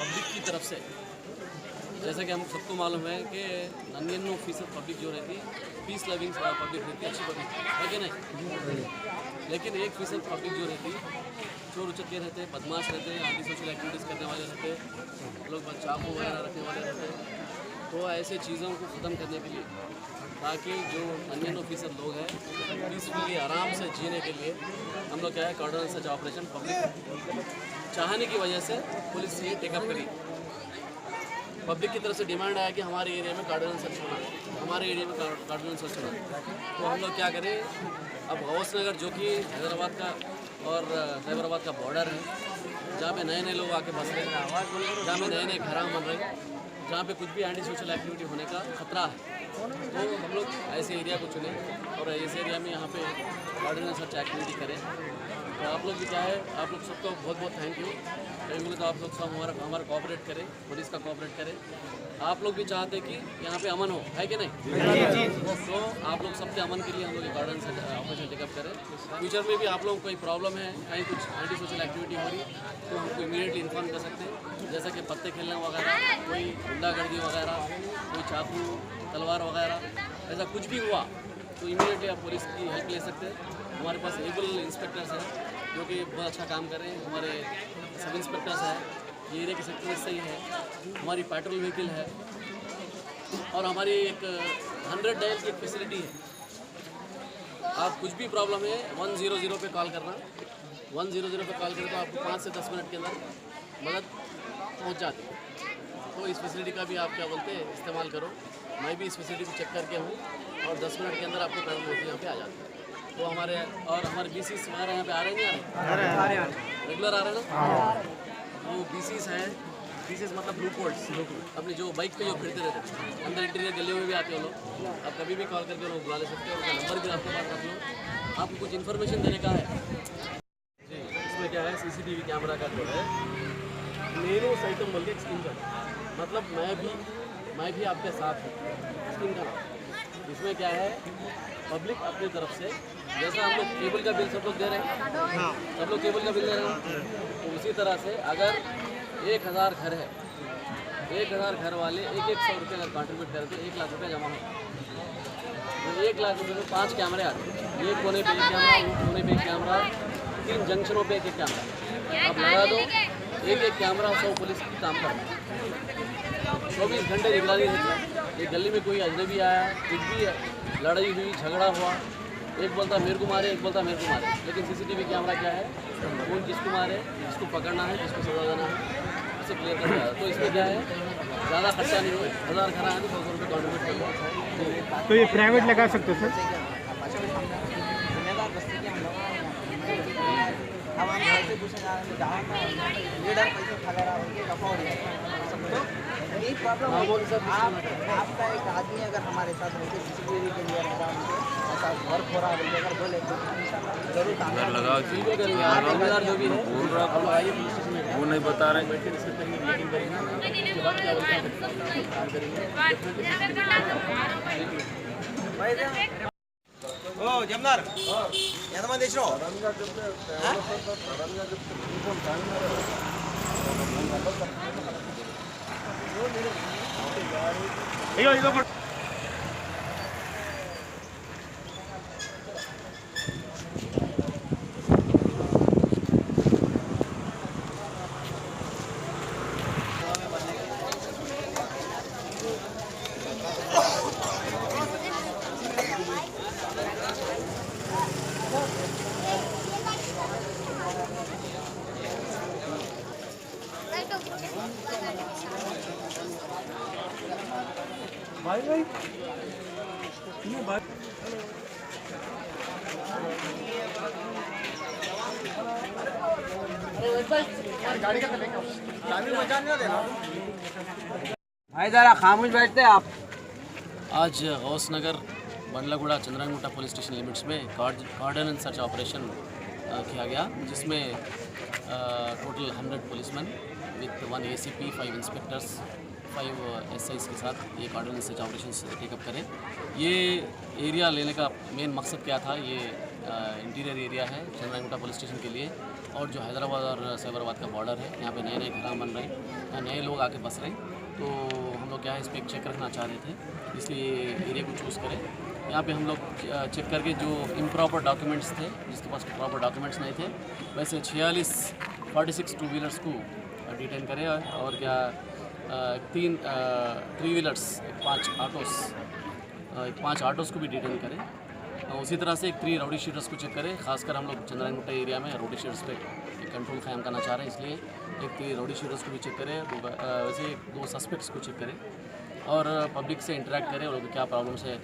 Public की तरफ से, जैसा कि हम सबको मालूम है कि 99% पब्लिक जो रहती है पीस लविंग पब्लिक रहती है, अच्छी पब्लिक है कि नहीं। लेकिन 1% पब्लिक जो रहती है चोर उचक्के रहते हैं, बदमाश रहते हैं, एंटी सोशल एक्टिविटीज़ करने वाले रहते हैं, लोग चाकू वगैरह रखने वाले रहते हैं। तो ऐसे चीज़ों को ख़त्म करने के लिए, ताकि जो 99% लोग हैं पीसफुली आराम से जीने के लिए हम लोग क्या है कॉर्डन सर्च ऑपरेशन पब्लिक चाहने की वजह से पुलिस ये टेकअप करी। पब्लिक की तरफ से डिमांड आया कि हमारे एरिया में कार्डिनल सर्च होना, हमारे एरिया में कार्डिनल सर्च होना। तो हम लोग क्या करें, अब गौस नगर जो कि हैदराबाद का और हैदराबाद का बॉर्डर है, जहाँ पे नए नए लोग आके बस रहे हैं, जहाँ पे नए नए घर बन रहे हैं, जहाँ पे कुछ भी एंटी सोशल एक्टिविटी होने का खतरा है, तो हम लोग ऐसे एरिया को चुने और ऐसे एरिया में यहाँ पे कार्डिनल सर्च एक्टिविटी करें। तो आप लोग भी क्या है, आप लोग सबको बहुत बहुत थैंक यू। कहीं मिले तो आप लोग सब हमारा कोऑपरेट करें, पुलिस का कोऑपरेट करें। आप लोग भी चाहते कि यहाँ पे अमन हो, है कि नहीं? तो आप लोग सबके अमन के लिए हम लोग ये गार्डन से ऑपरेशन टेकअप करें। फ्यूचर में भी आप लोगों को कोई प्रॉब्लम है, कहीं कुछ एंटी सोशल एक्टिविटी हो रही तो हमको इमीडिएटली इन्फॉर्म कर सकते हैं। जैसा कि पत्ते खेलना वगैरह, कोई गुंडागर्दी वगैरह, कोई चाकू तलवार वगैरह, ऐसा कुछ भी हुआ तो इमीडिएटली आप पुलिस की हेल्प ले सकते हैं। हमारे पास एबल इंस्पेक्टर्स हैं जो कि बहुत अच्छा काम कर रहे हैं। हमारे सब इंस्पेक्टर्स हैं, ये एरिया के सेक्टर से ही है, हमारी पेट्रोल व्हीकल है और हमारी एक 100 डायल की एक फैसिलिटी है। आप कुछ भी प्रॉब्लम है 100 पे कॉल करना, 100 पे कॉल करें तो आपको 5 से 10 मिनट के अंदर मदद पहुंच जाती है। तो इस फैसिलिटी का भी आप क्या बोलते हैं इस्तेमाल करो। मैं भी इस फैसिलिटी को चेक करके हूँ और 10 मिनट के अंदर आपको पेट्रोल व्हीकल यहाँ पे आ जाती है। तो हमारे BCs हमारे यहाँ पे आ रहे हैं, रेगुलर आ रहे हैं ना। वो BCs हैं, BCs मतलब ब्लू कोड्स, अपने जो बाइक पे जो फिरते रहते हैं, अंदर इंटीरियर गलियों में भी आते हो लोग। आप कभी भी कॉल करके लोग बुला ले सकते हो, उनका नंबर भी आपके पास रख लो। आपको कुछ इन्फॉर्मेशन देने का है जी। इसमें क्या है, CCTV कैमरा का जो है नेरो साइटम बोल के एक स्कीम का, मतलब मैं भी आपके साथ हूँ स्कीम का नाम। इसमें क्या है, पब्लिक अपनी तरफ से, जैसा हम लोग केबल का बिल सब लोग दे रहे हैं, सब लोग केबल का बिल दे रहे हैं, तो उसी तरह से अगर 1000 घर है, 1000 घर वाले 100 रुपये अगर कॉन्ट्रीब्यूट करें तो 1 लाख रुपये जमा हो। तो 1 लाख रुपये में 5 कैमरे आते हैं, एक कोने पे एक कैमरा, एक कोने पे एक कैमरा, 3 जंक्शनों पे एक कैमरा। अब लगा दो, एक कैमरा 100 पुलिस की काम करता है, 24 घंटे निगरानी रहती है। एक गली में कोई अजनबी आया, कुछ भी लड़ाई हुई, झगड़ा हुआ, एक बोलता मेरे को मारे, एक बोलता मेरे को मारे, लेकिन CCTV कैमरा क्या है, कौन किसको मारे, किसको पकड़ना है, किसको सजा देना है, उसे क्लियर कर दिया। तो इसमें क्या है, ज़्यादा खर्चा नहीं हुआ, 1000 घर आए तो 100 रुपये कॉन्ट्रीब्यूट कर। तो ये प्राइवेट लगा सकते हो सर? यही प्रॉब्लम है। आपका एक आदमी अगर हमारे साथ रहते CCTV के लिए ऐसा वर्क हो रहा है अगर बोले तो जरूर काम लगाओ, जो भी है वो नहीं बता रहे, ఓ జమ్నార్ ఎంతమంది తెచ్చినావు? ఇగో भाई भाई ये बात गाड़ी का भाई जरा खामोश बैठते आप। आज गौस नगर बंडलागुड़ा चंद्रंगुट्टा पुलिस स्टेशन लिमिट्स में कार्डिनल सर्च ऑपरेशन किया गया, जिसमें total 100 policeman with 1 ACP, 5 inspectors, 5 SIs के साथ ये ऑर्डिनेंस सर्च ऑपरेशन टेकअप करें। ये एरिया लेने का मेन मकसद क्या था? ये इंटीरियर एरिया है चंद्रायनगुट्टा पुलिस स्टेशन के लिए, और जो हैदराबाद और साइबराबाद का बॉर्डर है, यहाँ पे नए नए घर बन रहे हैं, यहाँ नए लोग आके बस रहे हैं। तो हम लोग क्या है, इस पर एक चेक रखना चाह रहे थे, इसलिए एरिया को चूज़ करें। यहाँ पे हम लोग चेक करके जो इम्प्रॉपर डॉक्यूमेंट्स थे, जिसके पास प्रॉपर डॉक्यूमेंट्स नहीं थे, वैसे 46 टू व्हीलर्स को डिटेन करें, और क्या 3 व्हीलर्स, 5 ऑटोज़ को भी डिटेन करें। उसी तरह से 3 राउडी शीटर्स को चेक करें। खासकर हम लोग चंद्रायनगुट्टा एरिया में राउडी शीटर्स पे एक कंट्रोल कायम करना चाह रहे हैं, इसलिए 3 राउडी शीटर्स को भी चेक करें। वैसे 2 सस्पेक्ट्स को चेक करें और पब्लिक से इंटरेक्ट करें, और क्या प्रॉब्लम्स है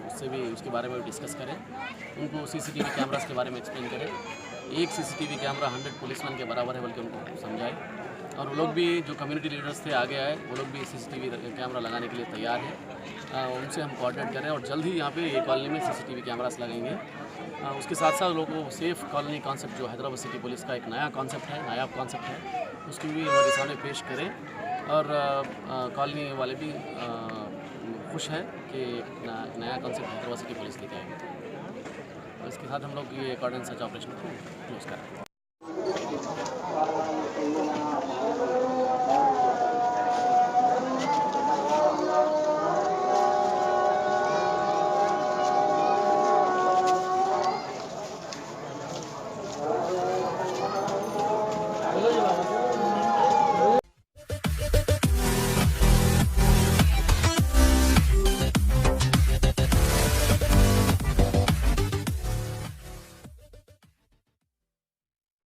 उससे भी, उसके बारे में भी डिस्कस करें। उनको CCTV कैमरास के बारे में एक्सप्लेन करें। एक CCTV कैमरा 100 पुलिसमैन के बराबर है, बल्कि उनको समझाएं। और वो लोग भी, जो कम्युनिटी लीडर्स थे आगे आए, वो लोग भी CCTV कैमरा लगाने के लिए तैयार हैं। उनसे हम कोऑर्डिनेट करें, और जल्द ही यहाँ पे ये कॉलोनी में CCTV कैमरास लगाएंगे। उसके साथ साथ लोगों को सेफ़ कॉलोनी कॉन्सेप्ट, जो हैदराबाद सिटी पुलिस का एक नया कॉन्सेप्ट है, नायाब कॉन्सेप्ट है, उसको भी हमारे सामने पेश करें। और कॉलोनी वाले भी खुश है कि नया कॉन्सेप्ट हैदराबाद सिटी पुलिस लेके आएंगे। तो इसके साथ हम लोग ये ऑर्डिनेंस सर्च ऑपरेशन को क्लोज करें।